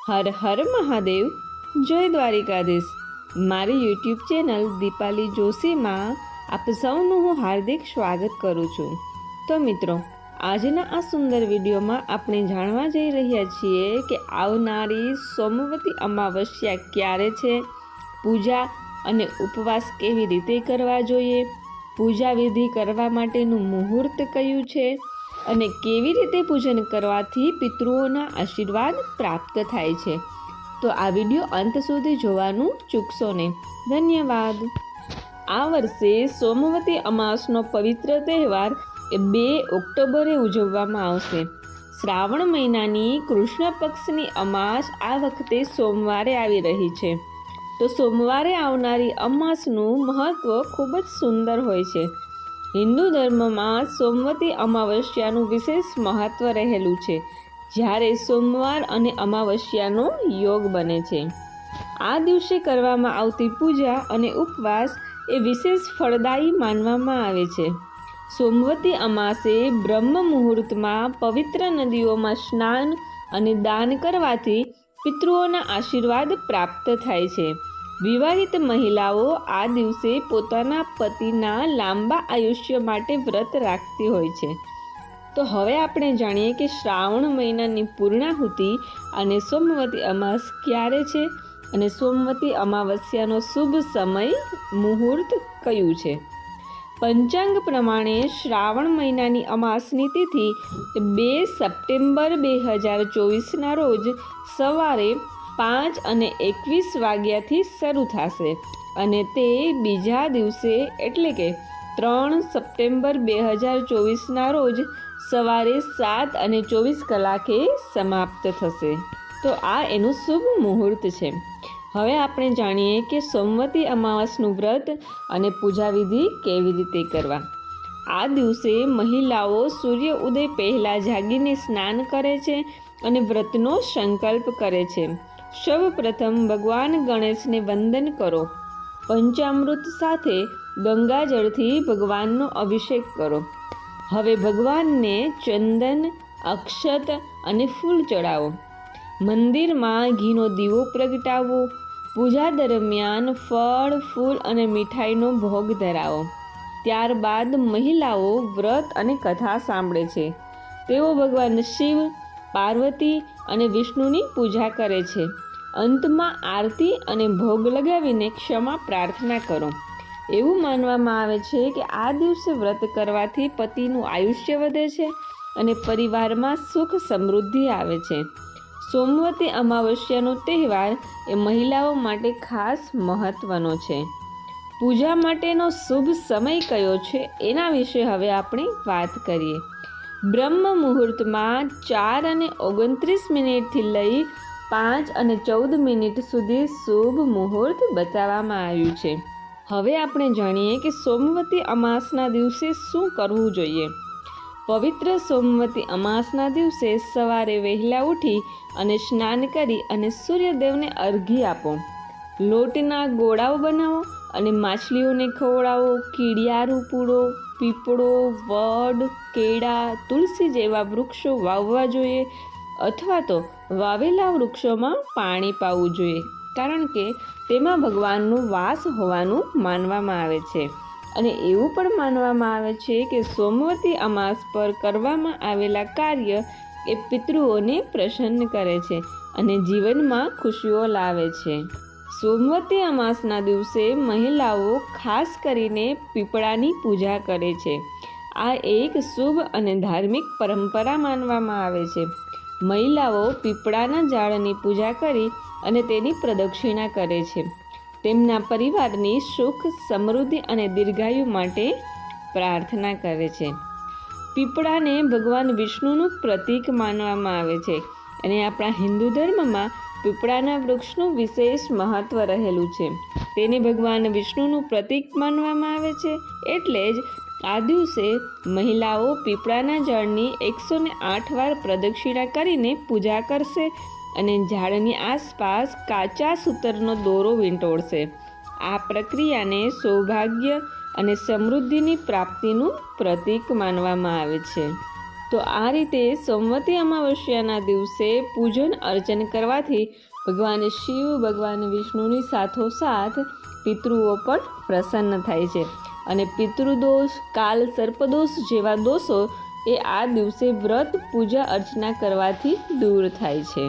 હર હર મહાદેવ, જય દ્વારિકાધીશ। મારી YouTube channel Dipali જોશીમાં આપ સૌનું હું હાર્દિક સ્વાગત કરું છું। તો મિત્રો, આજના આ સુંદર વિડીયોમાં આપણે જાણવા જઈ રહ્યા છીએ કે આવનારી સોમવતી અમાવસ્યા ક્યારે છે, પૂજા અને ઉપવાસ કેવી રીતે કરવા જોઈએ, પૂજા વિધિ કરવા માટેનું મુહૂર્ત કયું છે અને કેવી રીતે પૂજન કરવાથી પિતૃઓના આશીર્વાદ પ્રાપ્ત થાય છે। તો આ વિડીયો અંત સુધી જોવાનું ચૂકશો નહીં। ધન્યવાદ। આ વર્ષે સોમવતી અમાસનો પવિત્ર તહેવાર 2 ઓક્ટોબરે ઉજવવામાં આવશે। શ્રાવણ મહિનાની કૃષ્ણ પક્ષની અમાસ આ વખતે સોમવારે આવી રહી છે। તો સોમવારે આવનારી અમાસનું મહત્વ ખૂબ જ સુંદર હોય છે। હિન્દુ ધર્મમાં સોમવતી અમાવસ્યાનું વિશેષ મહત્વ રહેલું છે, જ્યારે સોમવાર અને અમાવસ્યાનો યોગ બને છે। આ દિવસે કરવામાં આવતી પૂજા અને ઉપવાસ એ વિશેષ ફળદાયી માનવામાં આવે છે। સોમવતી અમાસે બ્રહ્મ મુહૂર્તમાં પવિત્ર નદીઓમાં સ્નાન અને દાન કરવાથી પિતૃઓના આશીર્વાદ પ્રાપ્ત થાય છે। વિવાહિત મહિલાઓ આ દિવસે પોતાના પતિના લાંબા આયુષ્ય માટે વ્રત રાખતી હોય છે। તો હવે આપણે જાણીએ કે શ્રાવણ મહિનાની પૂર્ણાહુતિ અને સોમવતી અમાસ ક્યારે છે અને સોમવતી અમાવસ્યાનો શુભ સમય મુહૂર્ત કયું છે। પંચાંગ પ્રમાણે શ્રાવણ મહિનાની અમાસની તિથિ 2 સપ્ટેમ્બર 2024ના રોજ સવારે 5:21 વાગ્યાથી શરૂ થશે અને તે બીજા દિવસે એટલે કે 3 સપ્ટેમ્બર 2024ના રોજ સવારે 7:24 સમાપ્ત થશે। તો આ એનું શુભ મુહૂર્ત છે। હવે આપણે જાણીએ કે સોમવતી અમાવસનું વ્રત અને પૂજા વિધિ કેવી રીતે કરવા। આ દિવસે મહિલાઓ સૂર્ય ઉદય પહેલા જાગીને સ્નાન કરે છે અને વ્રતનો સંકલ્પ કરે છે। સૌપ્રથમ ભગવાન ગણેશને વંદન કરો, પંચામૃત સાથે ગંગાજળથી ભગવાનનો અભિષેક કરો। હવે ભગવાનને ચંદન, અક્ષત અને ફૂલ ચડાવો। મંદિરમાં ઘીનો દીવો પ્રગટાવો। પૂજા દરમિયાન ફળ, ફૂલ અને મીઠાઈનો ભોગ ધરાવો। ત્યારબાદ મહિલાઓ વ્રત અને કથા સાંભળે છે। તેઓ ભગવાન શિવ, પાર્વતી અને વિષ્ણુની પૂજા કરે છે। અંતમાં આરતી અને ભોગ લગાવીને ક્ષમા પ્રાર્થના કરો। એવું માનવામાં આવે છે કે આ દિવસે વ્રત કરવાથી પતિનું આયુષ્ય વધે છે અને પરિવારમાં સુખ સમૃદ્ધિ આવે છે। સોમવતી અમાવસ્યાનો તહેવાર એ મહિલાઓ માટે ખાસ મહત્વનો છે। પૂજા માટેનો શુભ સમય કયો છે એના વિશે હવે આપણે વાત કરીએ। બ્રહ્મ મુહૂર્તમાં 4:29 લઈ 5:14 સુધી શુભ મુહૂર્ત બતાવવામાં આવ્યું છે। હવે આપણે જાણીએ કે સોમવતી અમાસના દિવસે શું કરવું જોઈએ। પવિત્ર સોમવતી અમાસના દિવસે સવારે વહેલા ઉઠી અને સ્નાન કરી અને સૂર્યદેવને અર્ઘ્ય આપો। લોટના ગોળાઓ બનાવો અને માછલીઓને ખવડાવો। કીડિયારું પૂરો, પીપળો, વડ, કેળા, તુલસી જેવા વૃક્ષો વાવવા જોઈએ અથવા તો વાવેલા વૃક્ષોમાં પાણી પાવું જોઈએ, કારણ કે તેમાં ભગવાનનો વાસ હોવાનું માનવામાં આવે છે। અને એવું પણ માનવામાં આવે છે કે સોમવતી અમાસ પર કરવામાં આવેલા કાર્ય એ પિતૃઓને પ્રસન્ન કરે છે અને જીવનમાં ખુશીઓ લાવે છે। સોમવતી અમાસના દિવસે મહિલાઓ ખાસ કરીને પીપળાની પૂજા કરે છે। આ એક શુભ અને ધાર્મિક પરંપરા માનવામાં આવે છે। મહિલાઓ પીપળાના ઝાડની પૂજા કરી અને તેની પ્રદક્ષિણા કરે છે। તેમના પરિવારની સુખ, સમૃદ્ધિ અને દીર્ઘાયુ માટે પ્રાર્થના કરે છે। પીપળાને ભગવાન વિષ્ણુનું પ્રતીક માનવામાં આવે છે અને આપણા હિન્દુ ધર્મમાં પીપળાના વૃક્ષનું વિશેષ મહત્વ રહેલું છે। તેને ભગવાન વિષ્ણુનું પ્રતીક માનવામાં આવે છે, એટલે જ આ દિવસે મહિલાઓ પીપળાના ઝાડની 108 વાર પ્રદક્ષિણા કરીને પૂજા કરશે અને ઝાડની આસપાસ કાચા સૂતરનો દોરો વીંટોળશે। આ પ્રક્રિયાને સૌભાગ્ય અને સમૃદ્ધિની પ્રાપ્તિનું પ્રતીક માનવામાં આવે છે। તો આ રીતે સોમવતી અમાવસ્યાના દિવસે પૂજન અર્ચન કરવાથી ભગવાન શિવ ભગવાન વિષ્ણુની સાથોસાથ પિતૃઓ પણ પ્રસન્ન થાય છે અને પિતૃદોષ કાલ સર્પદોષ જેવા દોષો એ આ દિવસે વ્રત પૂજા અર્ચના કરવાથી દૂર થાય છે।